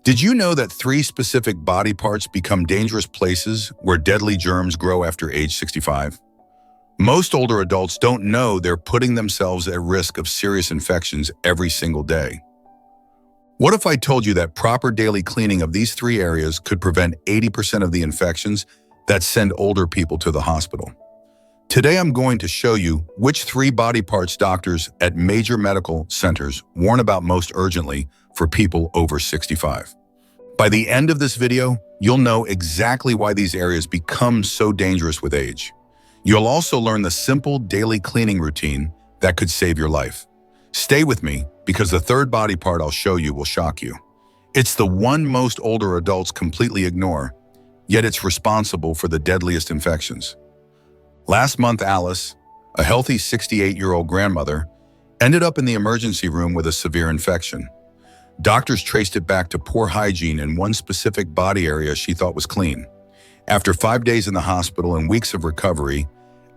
Did you know that 3 specific body parts become dangerous places where deadly germs grow after age 65? Most older adults don't know they're putting themselves at risk of serious infections every single day. What if I told you that proper daily cleaning of these 3 areas could prevent 80% of the infections that send older people to the hospital? Today I'm going to show you which 3 body parts doctors at major medical centers warn about most urgently for people over 65. By the end of this video, you'll know exactly why these areas become so dangerous with age. You'll also learn the simple daily cleaning routine that could save your life. Stay with me because the 3rd body part I'll show you will shock you. It's the one most older adults completely ignore, yet it's responsible for the deadliest infections. Last month, Alice, a healthy 68-year-old grandmother, ended up in the emergency room with a severe infection. Doctors traced it back to poor hygiene in one specific body area she thought was clean. After 5 days in the hospital and weeks of recovery,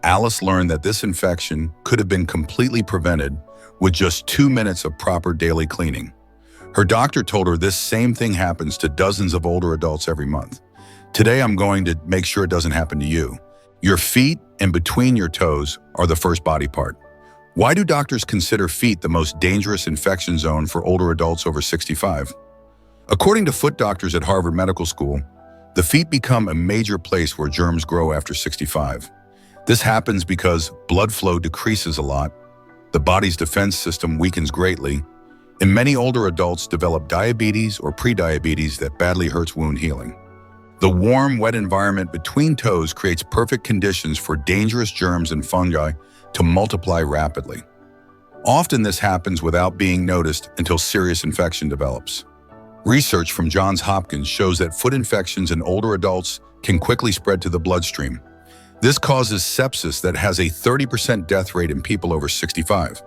Alice learned that this infection could have been completely prevented with just 2 minutes of proper daily cleaning. Her doctor told her this same thing happens to dozens of older adults every month. Today, I'm going to make sure it doesn't happen to you. Your feet and between your toes are the first body part. Why do doctors consider feet the most dangerous infection zone for older adults over 65? According to foot doctors at Harvard Medical School, the feet become a major place where germs grow after 65. This happens because blood flow decreases a lot, the body's defense system weakens greatly, and many older adults develop diabetes or prediabetes that badly hurts wound healing. The warm, wet environment between toes creates perfect conditions for dangerous germs and fungi to multiply rapidly. Often this happens without being noticed until serious infection develops. Research from Johns Hopkins shows that foot infections in older adults can quickly spread to the bloodstream. This causes sepsis that has a 30% death rate in people over 65.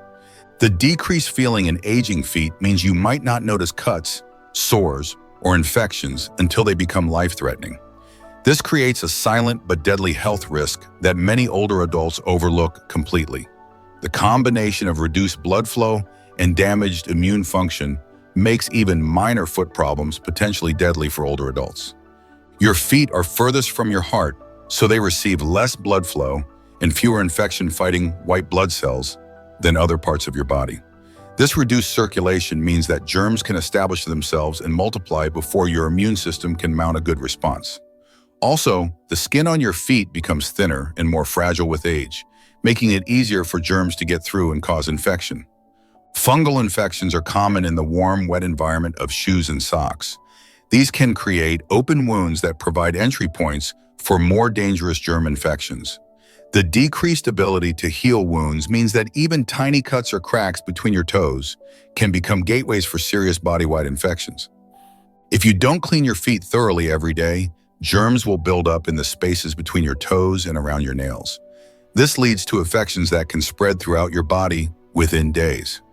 The decreased feeling in aging feet means you might not notice cuts, sores, or infections until they become life-threatening. This creates a silent but deadly health risk that many older adults overlook completely. The combination of reduced blood flow and damaged immune function makes even minor foot problems potentially deadly for older adults. Your feet are furthest from your heart, so they receive less blood flow and fewer infection-fighting white blood cells than other parts of your body. This reduced circulation means that germs can establish themselves and multiply before your immune system can mount a good response. Also, the skin on your feet becomes thinner and more fragile with age, making it easier for germs to get through and cause infection. Fungal infections are common in the warm, wet environment of shoes and socks. These can create open wounds that provide entry points for more dangerous germ infections. The decreased ability to heal wounds means that even tiny cuts or cracks between your toes can become gateways for serious body-wide infections. If you don't clean your feet thoroughly every day, germs will build up in the spaces between your toes and around your nails. This leads to infections that can spread throughout your body within days.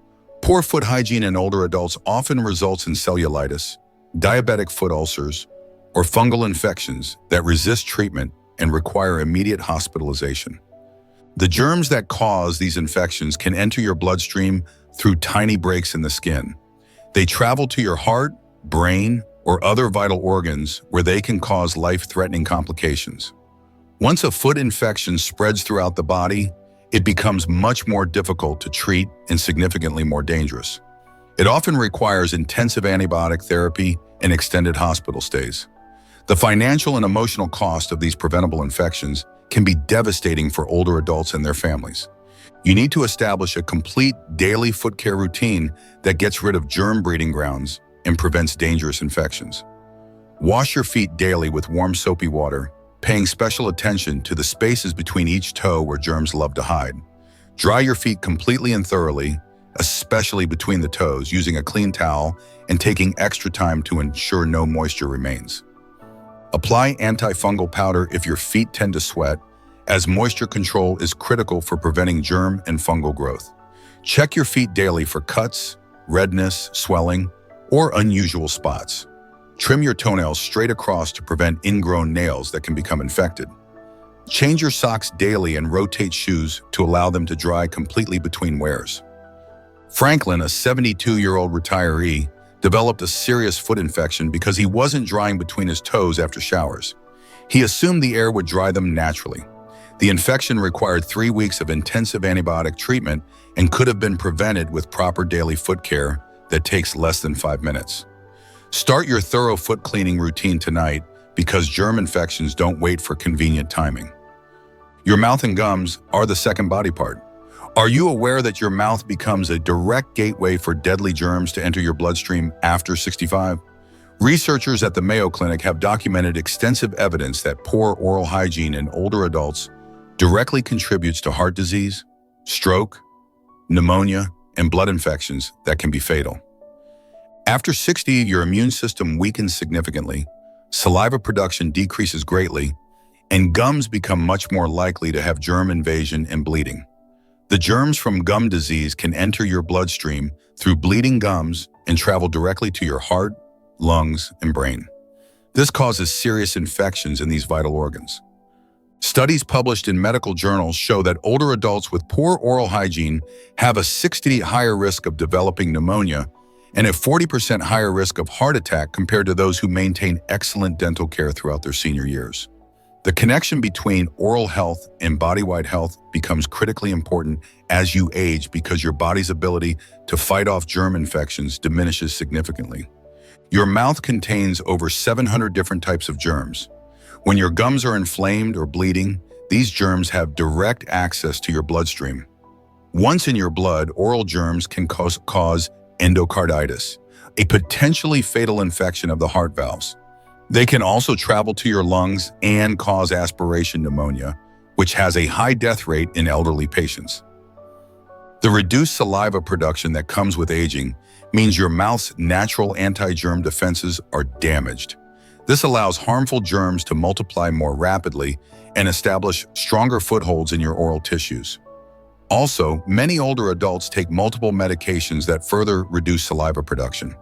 Poor foot hygiene in older adults often results in cellulitis, diabetic foot ulcers, or fungal infections that resist treatment and require immediate hospitalization. The germs that cause these infections can enter your bloodstream through tiny breaks in the skin. They travel to your heart, brain, or other vital organs where they can cause life-threatening complications. Once a foot infection spreads throughout the body, it becomes much more difficult to treat and significantly more dangerous. It often requires intensive antibiotic therapy and extended hospital stays. The financial and emotional cost of these preventable infections can be devastating for older adults and their families. You need to establish a complete daily foot care routine that gets rid of germ breeding grounds and prevents dangerous infections. Wash your feet daily with warm soapy water, paying special attention to the spaces between each toe where germs love to hide. Dry your feet completely and thoroughly, especially between the toes, using a clean towel and taking extra time to ensure no moisture remains. Apply antifungal powder if your feet tend to sweat, as moisture control is critical for preventing germ and fungal growth. Check your feet daily for cuts, redness, swelling, or unusual spots. Trim your toenails straight across to prevent ingrown nails that can become infected. Change your socks daily and rotate shoes to allow them to dry completely between wears. Franklin, a 72-year-old retiree, developed a serious foot infection because he wasn't drying between his toes after showers. He assumed the air would dry them naturally. The infection required 3 weeks of intensive antibiotic treatment and could have been prevented with proper daily foot care that takes less than 5 minutes. Start your thorough foot cleaning routine tonight because germ infections don't wait for convenient timing. Your mouth and gums are the second body part. Are you aware that your mouth becomes a direct gateway for deadly germs to enter your bloodstream after 65? Researchers at the Mayo Clinic have documented extensive evidence that poor oral hygiene in older adults directly contributes to heart disease, stroke, pneumonia, and blood infections that can be fatal. After 60, your immune system weakens significantly, saliva production decreases greatly, and gums become much more likely to have germ invasion and bleeding. The germs from gum disease can enter your bloodstream through bleeding gums and travel directly to your heart, lungs, and brain. This causes serious infections in these vital organs. Studies published in medical journals show that older adults with poor oral hygiene have a 60% higher risk of developing pneumonia and a 40% higher risk of heart attack compared to those who maintain excellent dental care throughout their senior years. The connection between oral health and body-wide health becomes critically important as you age because your body's ability to fight off germ infections diminishes significantly. Your mouth contains over 700 different types of germs. When your gums are inflamed or bleeding, these germs have direct access to your bloodstream. Once in your blood, oral germs can cause endocarditis, a potentially fatal infection of the heart valves. They can also travel to your lungs and cause aspiration pneumonia, which has a high death rate in elderly patients. The reduced saliva production that comes with aging means your mouth's natural anti-germ defenses are damaged. This allows harmful germs to multiply more rapidly and establish stronger footholds in your oral tissues. Also, many older adults take multiple medications that further reduce saliva production.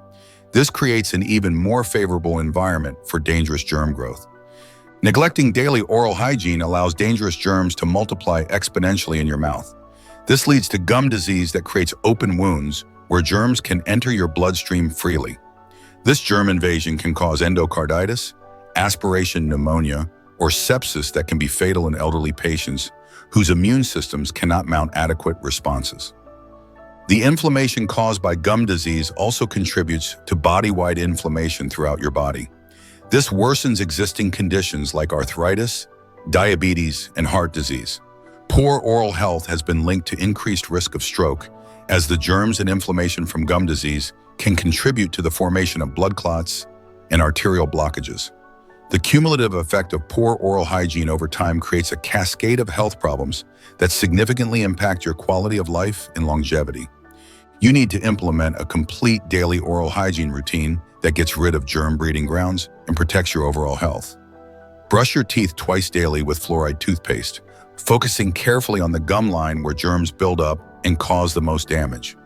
This creates an even more favorable environment for dangerous germ growth. Neglecting daily oral hygiene allows dangerous germs to multiply exponentially in your mouth. This leads to gum disease that creates open wounds where germs can enter your bloodstream freely. This germ invasion can cause endocarditis, aspiration pneumonia, or sepsis that can be fatal in elderly patients whose immune systems cannot mount adequate responses. The inflammation caused by gum disease also contributes to body-wide inflammation throughout your body. This worsens existing conditions like arthritis, diabetes, and heart disease. Poor oral health has been linked to increased risk of stroke, as the germs and inflammation from gum disease can contribute to the formation of blood clots and arterial blockages. The cumulative effect of poor oral hygiene over time creates a cascade of health problems that significantly impact your quality of life and longevity. You need to implement a complete daily oral hygiene routine that gets rid of germ breeding grounds and protects your overall health. Brush your teeth twice daily with fluoride toothpaste, focusing carefully on the gum line where germs build up and cause the most damage.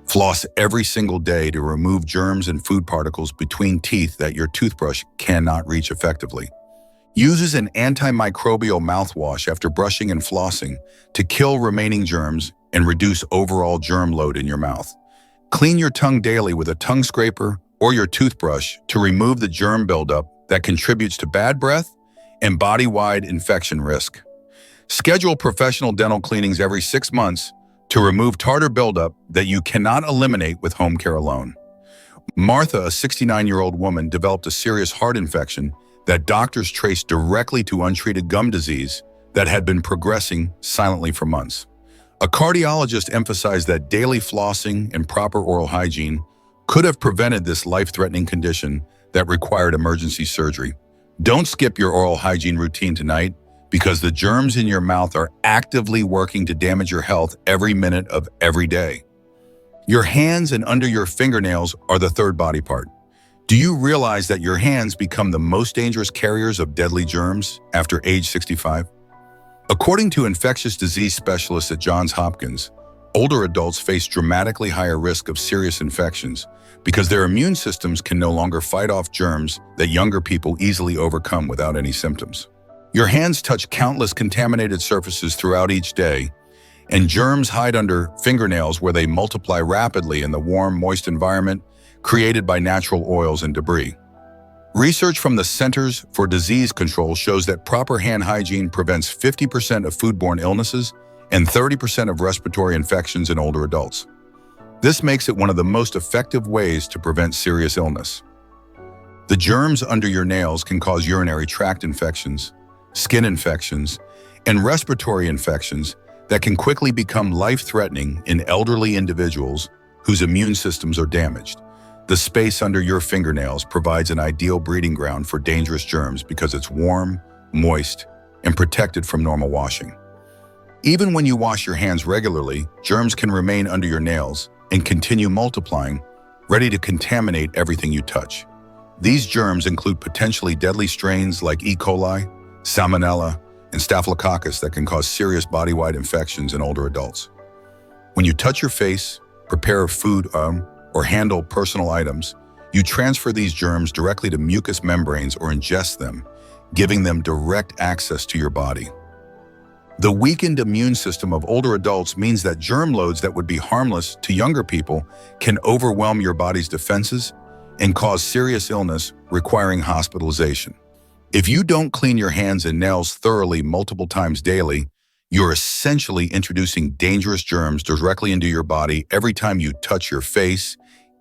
Floss every single day to remove germs and food particles between teeth that your toothbrush cannot reach effectively. Use an antimicrobial mouthwash after brushing and flossing to kill remaining germs and reduce overall germ load in your mouth. Clean your tongue daily with a tongue scraper or your toothbrush to remove the germ buildup that contributes to bad breath and body-wide infection risk. Schedule professional dental cleanings every 6 months to remove tartar buildup that you cannot eliminate with home care alone. Martha, a 69-year-old woman, developed a serious heart infection that doctors traced directly to untreated gum disease that had been progressing silently for months. A cardiologist emphasized that daily flossing and proper oral hygiene could have prevented this life-threatening condition that required emergency surgery. Don't skip your oral hygiene routine tonight, because the germs in your mouth are actively working to damage your health every minute of every day. Your hands and under your fingernails are the third body part. Do you realize that your hands become the most dangerous carriers of deadly germs after age 65? According to infectious disease specialists at Johns Hopkins, older adults face dramatically higher risk of serious infections because their immune systems can no longer fight off germs that younger people easily overcome without any symptoms. Your hands touch countless contaminated surfaces throughout each day, and germs hide under fingernails where they multiply rapidly in the warm, moist environment, created by natural oils and debris. Research from the Centers for Disease Control shows that proper hand hygiene prevents 50% of foodborne illnesses and 30% of respiratory infections in older adults. This makes it one of the most effective ways to prevent serious illness. The germs under your nails can cause urinary tract infections, skin infections, and respiratory infections that can quickly become life-threatening in elderly individuals whose immune systems are damaged. The space under your fingernails provides an ideal breeding ground for dangerous germs because it's warm, moist, and protected from normal washing. Even when you wash your hands regularly, germs can remain under your nails and continue multiplying, ready to contaminate everything you touch. These germs include potentially deadly strains like E. coli, Salmonella, and Staphylococcus that can cause serious body-wide infections in older adults. When you touch your face, prepare food, or handle personal items, you transfer these germs directly to mucous membranes or ingest them, giving them direct access to your body. The weakened immune system of older adults means that germ loads that would be harmless to younger people can overwhelm your body's defenses and cause serious illness requiring hospitalization. If you don't clean your hands and nails thoroughly multiple times daily, you're essentially introducing dangerous germs directly into your body every time you touch your face,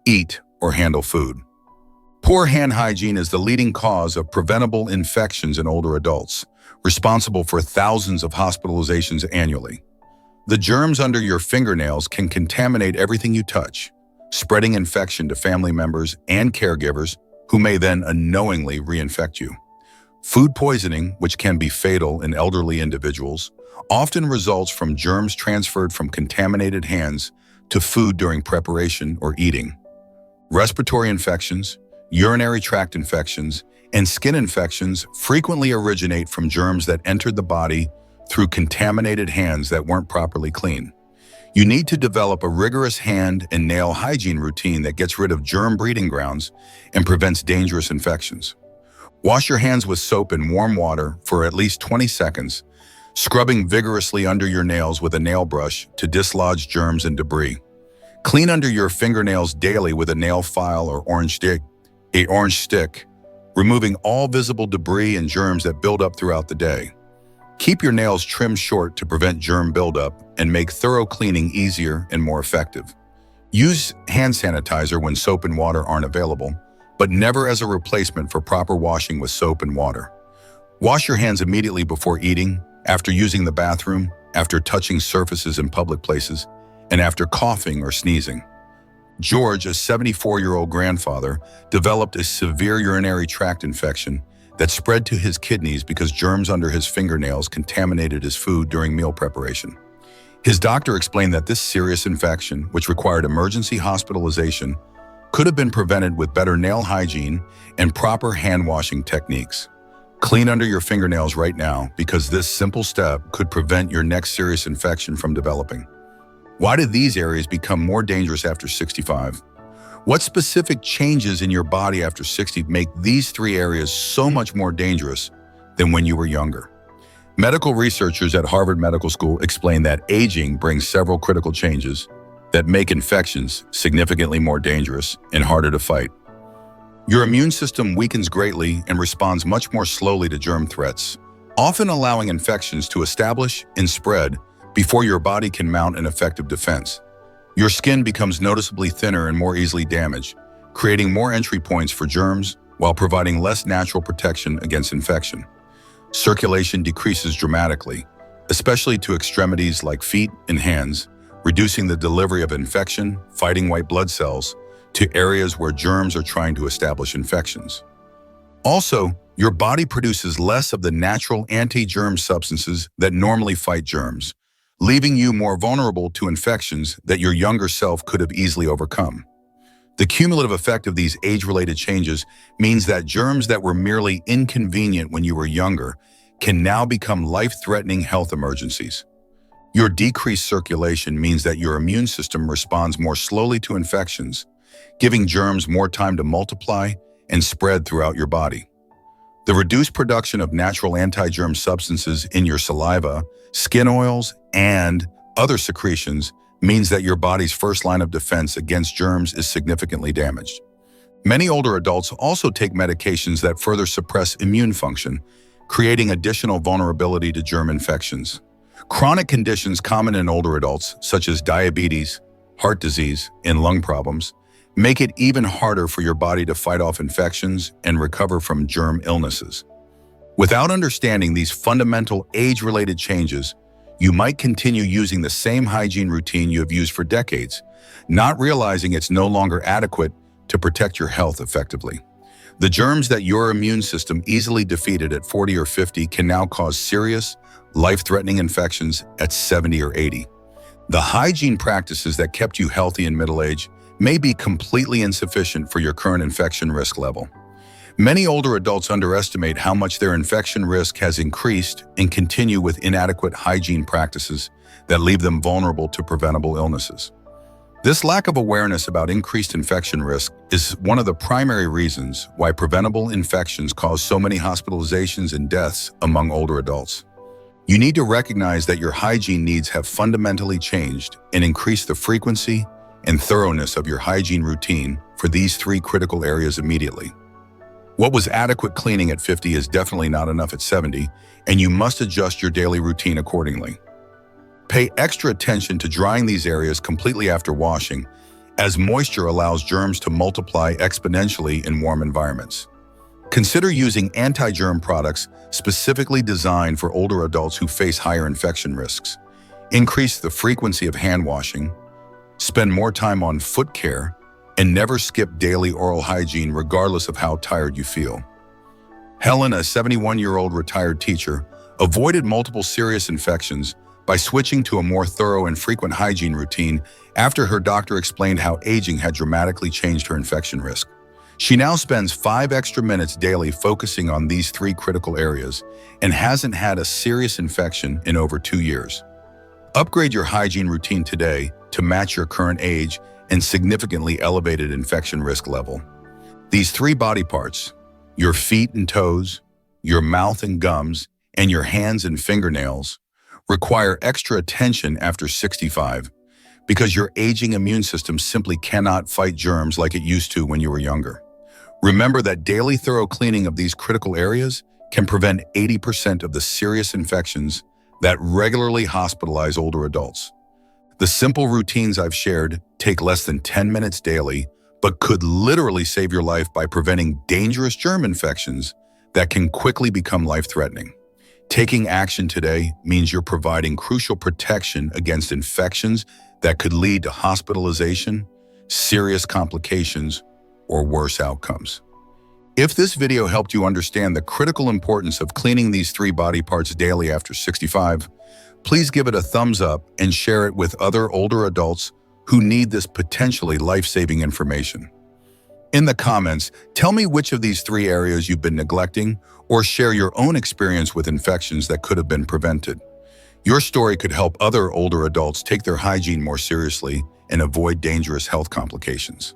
eat, or handle food. Poor hand hygiene is the leading cause of preventable infections in older adults, responsible for thousands of hospitalizations annually. The germs under your fingernails can contaminate everything you touch, spreading infection to family members and caregivers who may then unknowingly reinfect you. Food poisoning, which can be fatal in elderly individuals, often results from germs transferred from contaminated hands to food during preparation or eating. Respiratory infections, urinary tract infections, and skin infections frequently originate from germs that entered the body through contaminated hands that weren't properly cleaned. You need to develop a rigorous hand and nail hygiene routine that gets rid of germ breeding grounds and prevents dangerous infections. Wash your hands with soap and warm water for at least 20 seconds, scrubbing vigorously under your nails with a nail brush to dislodge germs and debris. Clean under your fingernails daily with a nail file or orange stick, removing all visible debris and germs that build up throughout the day. Keep your nails trimmed short to prevent germ buildup and make thorough cleaning easier and more effective. Use hand sanitizer when soap and water aren't available, but never as a replacement for proper washing with soap and water. Wash your hands immediately before eating, after using the bathroom, after touching surfaces in public places, and after coughing or sneezing. George, a 74-year-old grandfather, developed a severe urinary tract infection that spread to his kidneys because germs under his fingernails contaminated his food during meal preparation. His doctor explained that this serious infection, which required emergency hospitalization, could have been prevented with better nail hygiene and proper hand-washing techniques. Clean under your fingernails right now because this simple step could prevent your next serious infection from developing. Why did these areas become more dangerous after 65? What specific changes in your body after 60 make these three areas so much more dangerous than when you were younger? Medical researchers at Harvard Medical School explain that aging brings several critical changes that make infections significantly more dangerous and harder to fight. Your immune system weakens greatly and responds much more slowly to germ threats, often allowing infections to establish and spread before your body can mount an effective defense. Your skin becomes noticeably thinner and more easily damaged, creating more entry points for germs while providing less natural protection against infection. Circulation decreases dramatically, especially to extremities like feet and hands, reducing the delivery of infection, fighting white blood cells, to areas where germs are trying to establish infections. Also, your body produces less of the natural anti-germ substances that normally fight germs, leaving you more vulnerable to infections that your younger self could have easily overcome. The cumulative effect of these age-related changes means that germs that were merely inconvenient when you were younger can now become life-threatening health emergencies. Your decreased circulation means that your immune system responds more slowly to infections, giving germs more time to multiply and spread throughout your body. The reduced production of natural anti-germ substances in your saliva, skin oils, and other secretions means that your body's first line of defense against germs is significantly damaged. Many older adults also take medications that further suppress immune function, creating additional vulnerability to germ infections. Chronic conditions common in older adults, such as diabetes, heart disease, and lung problems, make it even harder for your body to fight off infections and recover from germ illnesses. Without understanding these fundamental age-related changes, you might continue using the same hygiene routine you have used for decades, not realizing it's no longer adequate to protect your health effectively. The germs that your immune system easily defeated at 40 or 50 can now cause serious, life-threatening infections at 70 or 80. The hygiene practices that kept you healthy in middle age may be completely insufficient for your current infection risk level. Many older adults underestimate how much their infection risk has increased and continue with inadequate hygiene practices that leave them vulnerable to preventable illnesses. This lack of awareness about increased infection risk is one of the primary reasons why preventable infections cause so many hospitalizations and deaths among older adults. You need to recognize that your hygiene needs have fundamentally changed and increase the frequency and thoroughness of your hygiene routine for these three critical areas immediately. What was adequate cleaning at 50 is definitely not enough at 70, and you must adjust your daily routine accordingly. Pay extra attention to drying these areas completely after washing, as moisture allows germs to multiply exponentially in warm environments. Consider using anti-germ products specifically designed for older adults who face higher infection risks. Increase the frequency of hand washing, spend more time on foot care, and never skip daily oral hygiene regardless of how tired you feel. Helen, a 71-year-old retired teacher, avoided multiple serious infections by switching to a more thorough and frequent hygiene routine after her doctor explained how aging had dramatically changed her infection risk. She now spends 5 extra minutes daily focusing on these three critical areas and hasn't had a serious infection in over 2 years. Upgrade your hygiene routine today to match your current age and significantly elevated infection risk level. These three body parts, your feet and toes, your mouth and gums, and your hands and fingernails, require extra attention after 65 because your aging immune system simply cannot fight germs like it used to when you were younger. Remember that daily thorough cleaning of these critical areas can prevent 80% of the serious infections that regularly hospitalize older adults. The simple routines I've shared take less than 10 minutes daily, but could literally save your life by preventing dangerous germ infections that can quickly become life-threatening. Taking action today means you're providing crucial protection against infections that could lead to hospitalization, serious complications, or worse outcomes. If this video helped you understand the critical importance of cleaning these three body parts daily after 65, please give it a thumbs up and share it with other older adults who need this potentially life-saving information. In the comments, tell me which of these three areas you've been neglecting or share your own experience with infections that could have been prevented. Your story could help other older adults take their hygiene more seriously and avoid dangerous health complications.